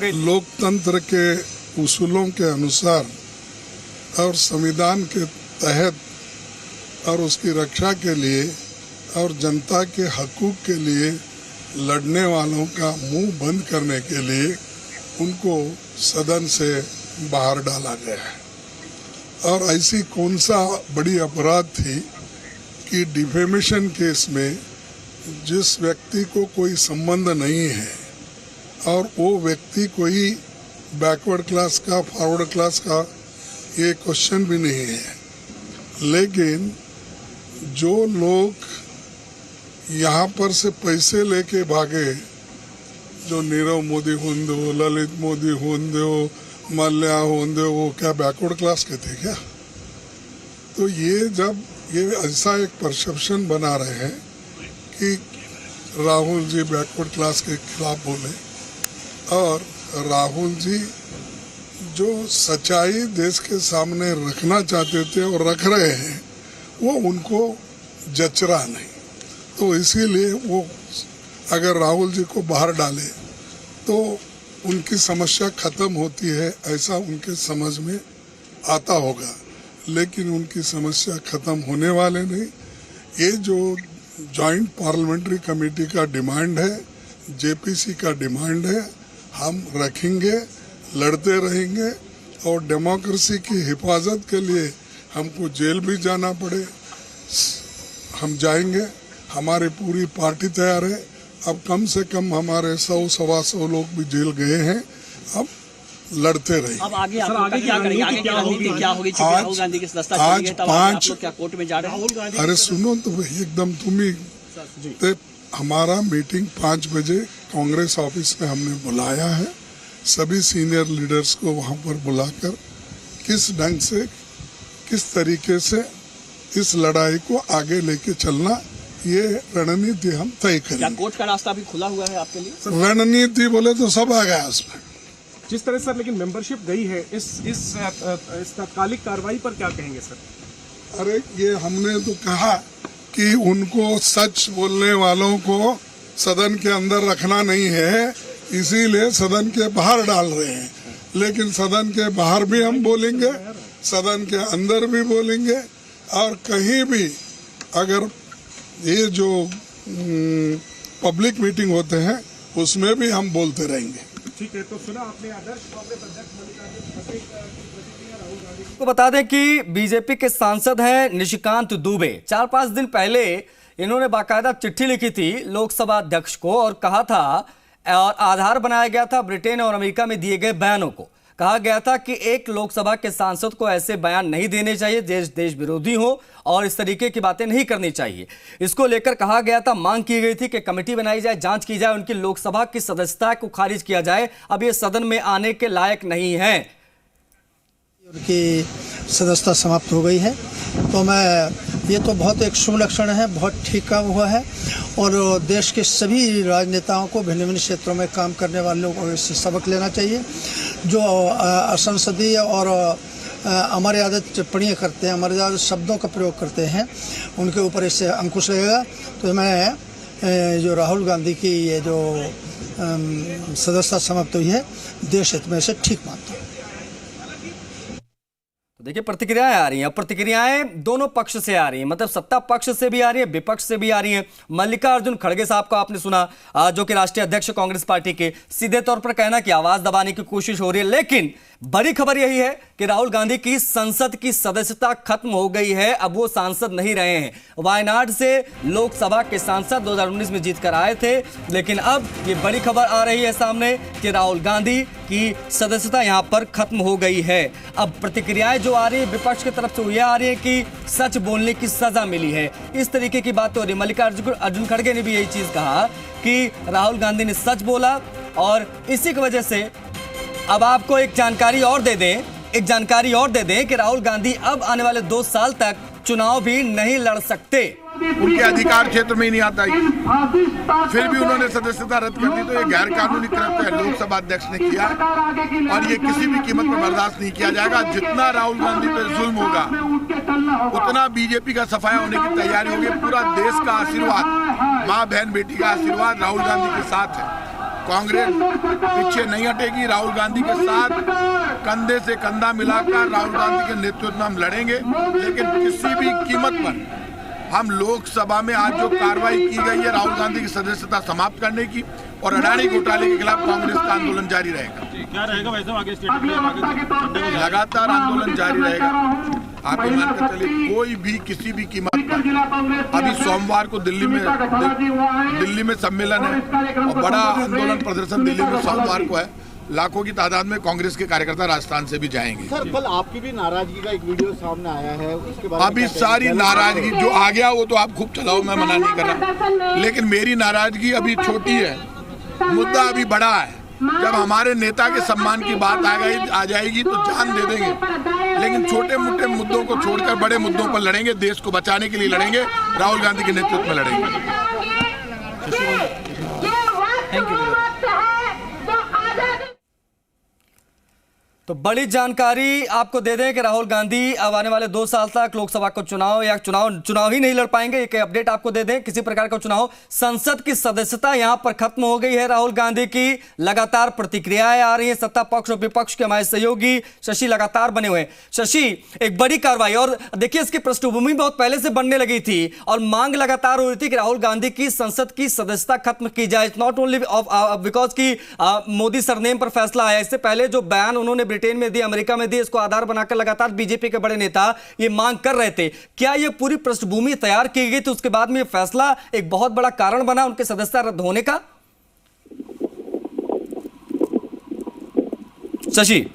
लोकतंत्र के उसूलों के अनुसार और संविधान के तहत और उसकी रक्षा के लिए और जनता के हकूक के लिए लड़ने वालों का मुंह बंद करने के लिए उनको सदन से बाहर डाला गया है। और ऐसी कौन सा बड़ी अपराध थी कि डिफेमेशन केस में जिस व्यक्ति को कोई संबंध नहीं है और वो व्यक्ति कोई बैकवर्ड क्लास का फॉरवर्ड क्लास का ये क्वेश्चन भी नहीं है, लेकिन जो लोग यहाँ पर से पैसे लेके भागे, जो नीरव मोदी होंदे हो, ललित मोदी होंदे हो, मल्ल्या होंदे हो, वो क्या बैकवर्ड क्लास के थे क्या? तो ये जब ये ऐसा एक परसेप्शन बना रहे हैं कि राहुल जी बैकवर्ड क्लास के खिलाफ बोले, और राहुल जी जो सच्चाई देश के सामने रखना चाहते थे और रख रहे हैं वो उनको जच रहा नहीं, तो इसीलिए वो अगर राहुल जी को बाहर डाले तो उनकी समस्या खत्म होती है, ऐसा उनके समझ में आता होगा, लेकिन उनकी समस्या खत्म होने वाले नहीं। ये जो जॉइंट पार्लियामेंट्री कमेटी का डिमांड है, जेपीसी का डिमांड है, हम रखेंगे, लड़ते रहेंगे और डेमोक्रेसी की हिफाजत के लिए हमको जेल भी जाना पड़े हम जाएंगे। हमारी पूरी पार्टी तैयार है। अब कम से कम हमारे 100-125 लोग भी जेल गए हैं, अब लड़ते रहेंगे। अब आगे क्या करेंगे? आगे क्या होगी? राहुल गांधी की सदस्यता चली गई, तब आप लोग क्या कोर्ट में जा रहे हैं? अरे सुनो तो भाई, एकदम तुम ही हमारा मीटिंग 5 बजे कांग्रेस ऑफिस में हमने बुलाया है। सभी सीनियर लीडर्स को वहां पर बुलाकर किस ढंग से, किस तरीके से इस लड़ाई को आगे लेके चलना, ये रणनीति हम तय करेंगे। क्या कोर्ट का रास्ता भी खुला हुआ है आपके लिए? रणनीति बोले तो सब आ गया उसमें। जिस तरह सर लेकिन मेंबरशिप गई है, इस तात्कालिक कार्रवाई पर क्या कहेंगे सर? अरे ये हमने तो कहा कि उनको सच बोलने वालों को सदन के अंदर रखना नहीं है, इसीलिए सदन के बाहर डाल रहे हैं। लेकिन सदन के बाहर भी हम बोलेंगे, सदन के अंदर भी बोलेंगे, और कहीं भी अगर ये जो पब्लिक मीटिंग होते हैं उसमें भी हम बोलते रहेंगे। ठीक है, तो सुना आपने आदर्श कांग्रेस अध्यक्ष मल्लिकार्जुन खड़गे को बता दें कि बीजेपी के सांसद हैं निशिकांत दुबे। 4-5 दिन पहले इन्होंने बाकायदा चिट्ठी लिखी थी लोकसभा अध्यक्ष को और कहा था, और आधार बनाया गया था ब्रिटेन और अमेरिका में दिए गए बयानों को। कहा गया था कि एक लोकसभा के सांसद को ऐसे बयान नहीं देने चाहिए, देश विरोधी हो और इस तरीके की बातें नहीं करनी चाहिए। इसको लेकर कहा गया था, मांग की गई थी कि कमेटी बनाई जाए, जांच की जाए, उनकी लोकसभा की सदस्यता को खारिज किया जाए। अब ये सदन में आने के लायक नहीं है। उनकी सदस्यता समाप्त हो गई है, तो ये तो बहुत एक शुभ लक्षण है, बहुत ठीक काम हुआ है। और देश के सभी राजनेताओं को भिन्न भिन्न क्षेत्रों में काम करने वालों को इससे सबक लेना चाहिए। जो असंसदीय और अमर्यादित टिप्पणियाँ करते हैं, अमर्यादित शब्दों का प्रयोग करते हैं, उनके ऊपर इससे अंकुश लगेगा। तो मैं जो राहुल गांधी की ये जो सदस्यता समाप्त हुई है, देश हित में इसे ठीक मानता हूँ। तो देखिए प्रतिक्रियाएं आ रही हैं, प्रतिक्रियाएं दोनों पक्ष से आ रही हैं, मतलब सत्ता पक्ष से भी आ रही है, विपक्ष से भी आ रही हैं। मल्लिकार्जुन खड़गे साहब को आपने सुना, जो कि राष्ट्रीय अध्यक्ष कांग्रेस पार्टी के, सीधे तौर पर कहना कि आवाज दबाने की कोशिश हो रही है। लेकिन बड़ी खबर यही है कि राहुल गांधी की संसद की सदस्यता खत्म हो गई है, अब वो सांसद नहीं रहे हैं। वायनाड से लोकसभा के सांसद 2019 में जीत कर आए थे, लेकिन अब ये बड़ी खबर आ रही है सामने कि राहुल गांधी की सदस्यता यहां पर खत्म हो गई है। अब प्रतिक्रियाएं जो आ रही है विपक्ष की तरफ से, ये आ रही है कि सच बोलने की सजा मिली है, इस तरीके की बात हो रही है। मल्लिकार्जुन खड़गे ने भी यही चीज कहा कि राहुल गांधी ने सच बोला, और इसी की वजह से अब आपको एक जानकारी और दे दें कि राहुल गांधी अब आने वाले 2 साल तक चुनाव भी नहीं लड़ सकते। उनके अधिकार क्षेत्र में ही नहीं आता है, फिर भी उन्होंने सदस्यता रद्द कर दी। तो ये गैर कानूनी कृत्य लोकसभा अध्यक्ष ने किया, और ये किसी भी कीमत पर बर्दाश्त नहीं किया जाएगा। जितना राहुल गांधी पर जुल्म होगा, उतना बीजेपी का सफाया होने की तैयारी होगी। पूरा देश का आशीर्वाद, माँ बहन बेटी का आशीर्वाद राहुल गांधी के साथ है। कांग्रेस पीछे नहीं हटेगी। राहुल गांधी के साथ कंधे से कंधा मिलाकर राहुल गांधी के नेतृत्व में हम लड़ेंगे, लेकिन किसी भी कीमत पर हम लोकसभा में आज जो कार्रवाई की गई है राहुल गांधी की सदस्यता समाप्त करने की और अडानी घोटाले के खिलाफ कांग्रेस का आंदोलन जारी रहेगा। क्या रहेगा वैसे आगे स्टेटमेंट? लगातार आंदोलन जारी रहेगा। आप ये मानकर चलिए कोई भी किसी भी कीमत पर। अभी सोमवार को दिल्ली में सम्मेलन है और बड़ा आंदोलन प्रदर्शन दिल्ली में सोमवार को है। लाखों की तादाद में कांग्रेस के कार्यकर्ता राजस्थान से भी जाएंगे। सर कल आपकी भी नाराजगी का एक वीडियो सामने आया है, उसके बाद अभी सारी नाराजगी जो आ गया वो तो आप खूब चलाओ, मैं मना नहीं कर रहा, लेकिन मेरी नाराजगी अभी छोटी है, मुद्दा अभी बड़ा है। जब हमारे नेता के सम्मान की बात आ जाएगी तो जान दे देंगे, लेकिन छोटे मोटे मुद्दों को छोड़कर बड़े मुद्दों पर लड़ेंगे, देश को बचाने के लिए लड़ेंगे, राहुल गांधी के नेतृत्व में लड़ेंगे। तो बड़ी जानकारी आपको दे दें कि राहुल गांधी अब आने वाले 2 साल तक लोकसभा को चुनाव ही नहीं लड़ पाएंगे। एक अपडेट आपको दे दें, किसी प्रकार का चुनाव, संसद की सदस्यता यहां पर खत्म हो गई है राहुल गांधी की। लगातार प्रतिक्रियाएं आ रही हैं, सत्ता पक्ष और विपक्ष के हमारे सहयोगी शशि लगातार बने हुए हैं। शशि, एक बड़ी कार्रवाई, और देखिए इसकी पृष्ठभूमि बहुत पहले से बनने लगी थी और मांग लगातार हो रही थी कि राहुल गांधी की संसद की सदस्यता खत्म की जाए। नॉट ओनली बिकॉज की मोदी सरनेम पर फैसला आया, इससे पहले जो बयान उन्होंने ब्रिटेन में दी, अमेरिका में दी, इसको आधार बनाकर लगातार बीजेपी के बड़े नेता ये मांग कर रहे थे। क्या ये पूरी पृष्ठभूमि तैयार की गई थी, उसके बाद में ये फैसला एक बहुत बड़ा कारण बना उनके सदस्यता रद्द होने का? शशि,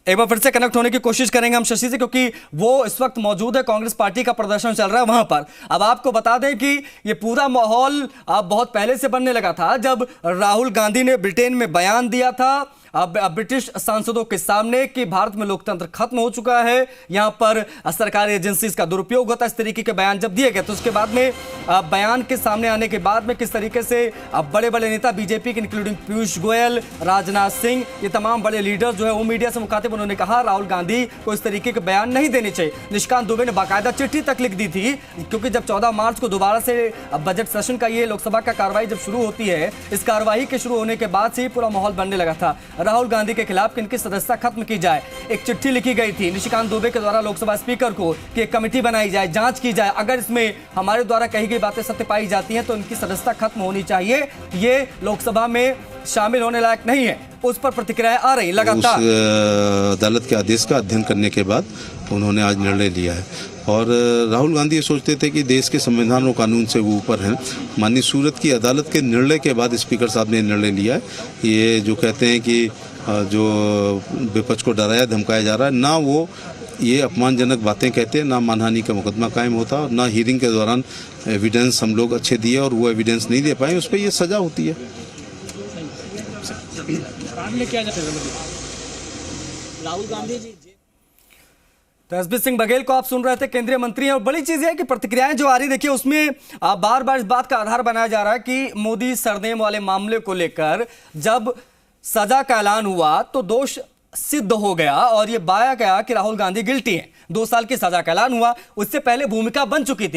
एक बार फिर से कनेक्ट होने की कोशिश करेंगे हम शशि से, क्योंकि वो इस वक्त मौजूद है, कांग्रेस पार्टी का प्रदर्शन चल रहा है वहां पर। अब आपको बता दें कि ये पूरा माहौल बहुत पहले से बनने लगा था जब राहुल गांधी ने ब्रिटेन में बयान दिया था ब्रिटिश सांसदों के सामने कि भारत में लोकतंत्र खत्म हो चुका है, यहां पर सरकारी एजेंसीज का दुरुपयोग होता है, इस तरीके के बयान जब दिए गए तो उसके बाद में बयान के सामने आने के बाद में किस तरीके से बड़े बड़े नेता बीजेपी के इंक्लूडिंग पीयूष गोयल, राजनाथ सिंह, ये तमाम बड़े लीडर जो है वो मीडिया से मुखातिब, उन्होंने कहा राहुल गांधी को इस तरीके के बयान नहीं देने चाहिए। निशिकांत दुबे ने बाकायदा चिट्ठी तक लिख दी थी, क्योंकि जब 14 मार्च को दोबारा से बजट सेशन का ये लोकसभा का कार्रवाई जब शुरू होती है, इस कार्रवाई के शुरू होने के बाद से ही पूरा माहौल बनने लगा था राहुल गांधी के खिलाफ कि इनकी सदस्यता खत्म की जाए। एक चिट्ठी लिखी गई थी निशिकांत दुबे के द्वारा लोकसभा स्पीकर को कि एक कमेटी बनाई जाए, जांच की जाए, अगर इसमें हमारे द्वारा कही गई बातें सत्य पाई जाती हैं तो इनकी सदस्यता खत्म होनी चाहिए, ये लोकसभा में शामिल होने लायक नहीं है। उस पर प्रतिक्रियाएं आ रही लगातार। अदालत के आदेश का अध्ययन करने के बाद उन्होंने आज निर्णय लिया है और राहुल गांधी ये सोचते थे कि देश के संविधान और कानून से वो ऊपर हैं। माननीय सूरत की अदालत के निर्णय के बाद स्पीकर साहब ने निर्णय लिया है। ये जो कहते हैं कि जो विपक्ष को डराया धमकाया जा रहा है, ना वो ये अपमानजनक बातें कहते हैं, ना मानहानि का मुकदमा कायम होता और ना हियरिंग के दौरान एविडेंस हम लोग अच्छे दिए और वो एविडेंस नहीं दे पाए, उस पर ये सजा होती है। राहुल गांधी जी तो एसपी सिंह बघेल को आप सुन रहे थे, केंद्रीय मंत्री हैं। और बड़ी चीज है कि प्रतिक्रियाएं जो आ रही, देखिए उसमें बार बार इस बात का आधार बनाया जा रहा है कि मोदी सरनेम वाले मामले को लेकर जब सजा का ऐलान हुआ तो दोष सिद्ध हो गया और यह पाया गया कि राहुल गांधी गिल्टी हैं। 2 साल की सजा का ऐलान हुआ, उससे पहले भूमिका बन चुकी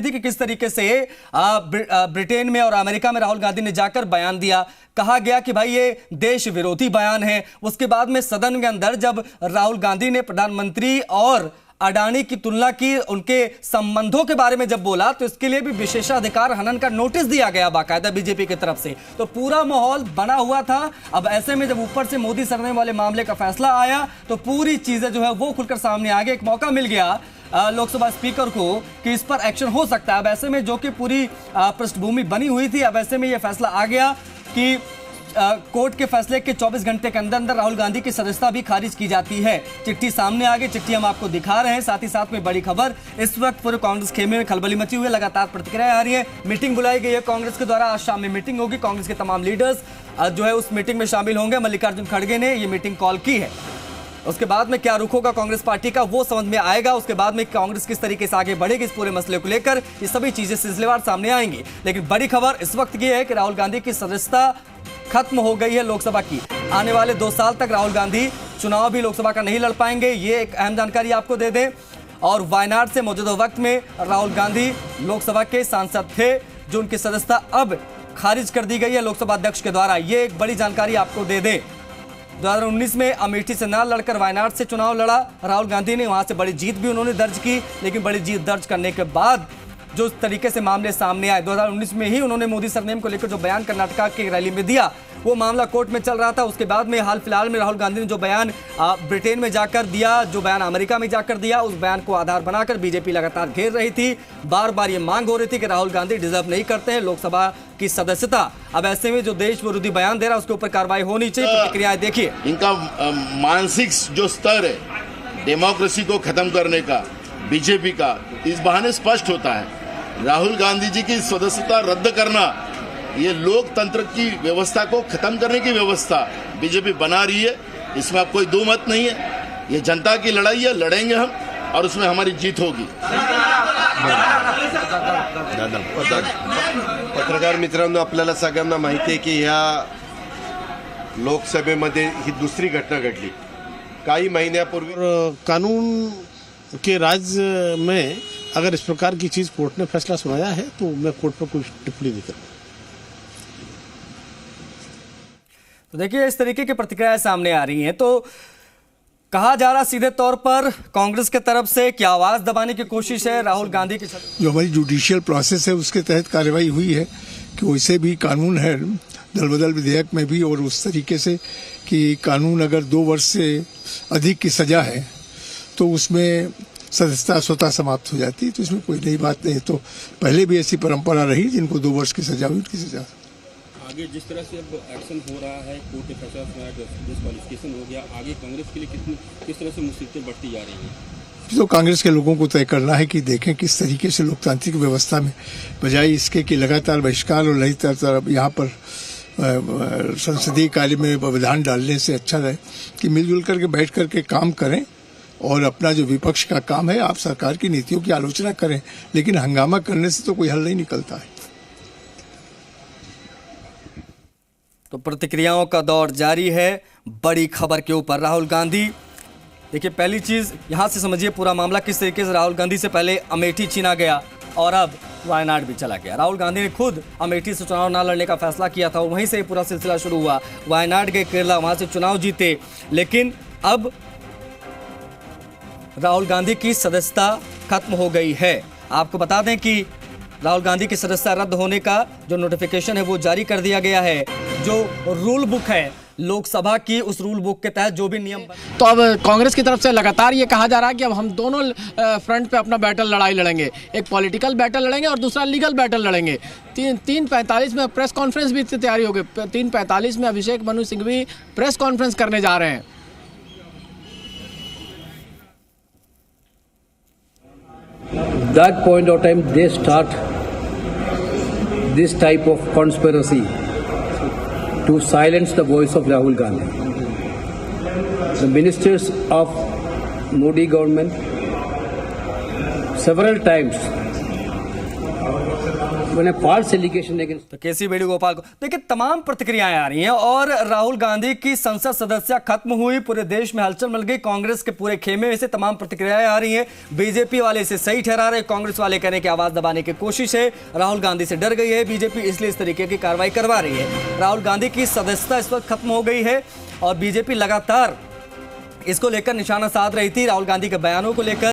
थी कि किस तरीके से ब्रिटेन में और अमेरिका में राहुल गांधी ने जाकर बयान दिया, कहा गया कि भाई ये देश विरोधी बयान है। उसके बाद में सदन के अंदर जब राहुल गांधी ने प्रधानमंत्री और अडानी की तुलना की, उनके संबंधों के बारे में जब बोला तो इसके लिए भी विशेषाधिकार हनन का नोटिस दिया गया बाकायदा बीजेपी की तरफ से। तो पूरा माहौल बना हुआ था। अब ऐसे में जब ऊपर से मोदी सरनेम वाले मामले का फैसला आया तो पूरी चीजें जो है वो खुलकर सामने आ गई। एक मौका मिल गया लोकसभा स्पीकर को कि इस पर एक्शन हो सकता है। अब ऐसे में जो कि पूरी पृष्ठभूमि बनी हुई थी, अब ऐसे में यह फैसला आ गया कि कोर्ट के फैसले के 24 घंटे के अंदर अंदर राहुल गांधी की सदस्यता भी खारिज की जाती है। चिट्ठी सामने आ गई, चिट्ठी हम आपको दिखा रहे हैं। साथ ही साथ में बड़ी खबर, इस वक्त पूरे कांग्रेस खेमे में खलबली मची हुई है, लगातार प्रतिक्रियाएं आ रही है। मीटिंग बुलाई गई है कांग्रेस के द्वारा, आज शाम में मीटिंग होगी। कांग्रेस के तमाम लीडर्स जो है उस मीटिंग में शामिल होंगे। मल्लिकार्जुन खड़गे ने ये मीटिंग कॉल की है। उसके बाद में क्या रुख होगा कांग्रेस पार्टी का वो समझ में आएगा। उसके बाद में कांग्रेस किस तरीके से आगे बढ़ेगी इस पूरे मसले को लेकर, ये सभी चीजें सिलसिलेवार सामने आएंगी। लेकिन बड़ी खबर इस वक्त ये है कि राहुल गांधी की सदस्यता खत्म हो गई है लोकसभा की। आने वाले 2 साल तक राहुल गांधी चुनाव भी लोकसभा का नहीं लड़ पाएंगे, ये एक अहम जानकारी आपको दे दें। और वायनाड से मौजूदा वक्त में राहुल गांधी लोकसभा के सांसद थे, जो उनकी सदस्यता अब खारिज कर दी गई है लोकसभा अध्यक्ष के द्वारा। ये एक बड़ी जानकारी आपको दे दें। 2019 में अमेठी से ना लड़कर वायनाड से चुनाव लड़ा राहुल गांधी ने, वहां से बड़ी जीत भी उन्होंने दर्ज की, लेकिन बड़ी जीत दर्ज करने के बाद जो तरीके से मामले सामने आए, 2019 में ही उन्होंने मोदी सरनेम को लेकर जो बयान कर्नाटका की रैली में दिया, वो मामला कोर्ट में चल रहा था। उसके बाद में हाल फिलहाल में राहुल गांधी ने जो बयान ब्रिटेन में जाकर दिया, जो बयान अमेरिका में जाकर दिया, उस बयान को आधार बनाकर बीजेपी लगातार घेर रही थी। बार बार ये मांग हो रही थी कि राहुल गांधी डिजर्व नहीं करते हैं लोकसभा की सदस्यता। अब ऐसे में जो देश विरोधी बयान दे रहा है उसके ऊपर कार्रवाई होनी चाहिए। प्रतिक्रियाएं देखिए। इनका मानसिक जो स्तर है डेमोक्रेसी को खत्म करने का, बीजेपी का, इस बहाने स्पष्ट होता है। राहुल गांधी जी की सदस्यता रद्द करना, ये लोकतंत्र की व्यवस्था को खत्म करने की व्यवस्था बीजेपी बना रही है, इसमें अब कोई दो मत नहीं है। ये जनता की लड़ाई है, लड़ेंगे हम और उसमें हमारी जीत होगी। पत्रकार मित्रांनो, आपल्याला सगळ्यांना माहिती आहे की ह्या लोकसभेमध्ये ही दुसरी घटना घडली। काही महिन्यापूर्वी कानून के राज में अगर इस प्रकार की चीज कोर्ट ने फैसला सुनाया है तो मैं कोर्ट पर कोई टिप्पणी नहीं करूंगा। तो देखिए, इस तरीके की प्रतिक्रियाएं सामने आ रही हैं। तो कहा जा रहा सीधे तौर पर कांग्रेस के तरफ से कि आवाज दबाने की कोशिश है राहुल गांधी की। जो हमारी जुडिशियल प्रोसेस है उसके तहत कार्रवाई हुई है कि वैसे भी कानून है दल बदल विधेयक में भी, और उस तरीके से कि कानून अगर 2 वर्ष से अधिक की सजा है तो उसमें सदस्यता स्वतः समाप्त हो जाती है। तो इसमें कोई नई बात नहीं। तो पहले भी ऐसी परंपरा रही, जिनको 2 वर्ष की सजा हुई उनकी सजा। आगे जिस तरह से अब एक्शन हो रहा है, कोर्ट ने फैसला सुनाया, डिस्क्वालिफिकेशन हो गया, आगे कांग्रेस के लिए किस तरह से मुसीबतें बढ़ती जा रही हैं? तो कांग्रेस के लोगों को तय करना है कि देखें किस तरीके से लोकतांत्रिक व्यवस्था में, बजाय इसके कि लगातार बहिष्कार और लगातार यहाँ पर संसदीय कार्य में व्यवधान डालने से अच्छा है कि मिलजुल करके बैठ करके काम करें और अपना जो विपक्ष का काम है, आप सरकार की नीतियों की आलोचना करें, लेकिन हंगामा करने से तो कोई हल नहीं निकलता है। तो प्रतिक्रियाओं का दौर जारी है बड़ी खबर के ऊपर। राहुल गांधी, देखिए पहली चीज यहां से समझिए पूरा मामला किस तरीके से राहुल गांधी से पहले अमेठी छीना गया और अब वायनाड भी चला गया। राहुल गांधी ने खुद अमेठी से चुनाव ना लड़ने का फैसला किया था और वहीं से पूरा सिलसिला शुरू हुआ। वायनाड गए केरला, वहां से चुनाव जीते, लेकिन अब राहुल गांधी की सदस्यता खत्म हो गई है। आपको बता दें कि राहुल गांधी की सदस्यता रद्द होने का जो नोटिफिकेशन है वो जारी कर दिया गया है। जो रूल बुक है लोकसभा की, उस रूल बुक के तहत जो भी नियम तो अब कांग्रेस की तरफ से लगातार ये कहा जा रहा है कि अब हम दोनों फ्रंट पे अपना बैटल लड़ाई लड़ेंगे, एक पॉलिटिकल बैटल लड़ेंगे और दूसरा लीगल बैटल लड़ेंगे। 3:45 में प्रेस कॉन्फ्रेंस भी तैयारी हो गई। 3:45 में अभिषेक मनु सिंह भी प्रेस कॉन्फ्रेंस करने जा रहे हैं। That point of time they start this type of conspiracy to silence the voice of Rahul Gandhi. The ministers of Modi government several times when a false allegation against तो केसी वेणुगोपाल को देखिए तमाम प्रतिक्रियाएं आ रही हैं और राहुल गांधी की संसद सदस्यता खत्म हुई, पूरे देश में हलचल मच गई। कांग्रेस के पूरे खेमे में से तमाम प्रतिक्रियाएं आ रही हैं। बीजेपी वाले इसे सही ठहरा रहे, कांग्रेस वाले कहने की आवाज दबाने की कोशिश है। राहुल गांधी से डर गई है बीजेपी, इसलिए इस तरीके की कार्रवाई करवा रही है। राहुल गांधी की सदस्यता इस वक्त खत्म हो गई है और बीजेपी लगातार इसको लेकर निशाना साध रही थी, राहुल गांधी के बयानों को लेकर।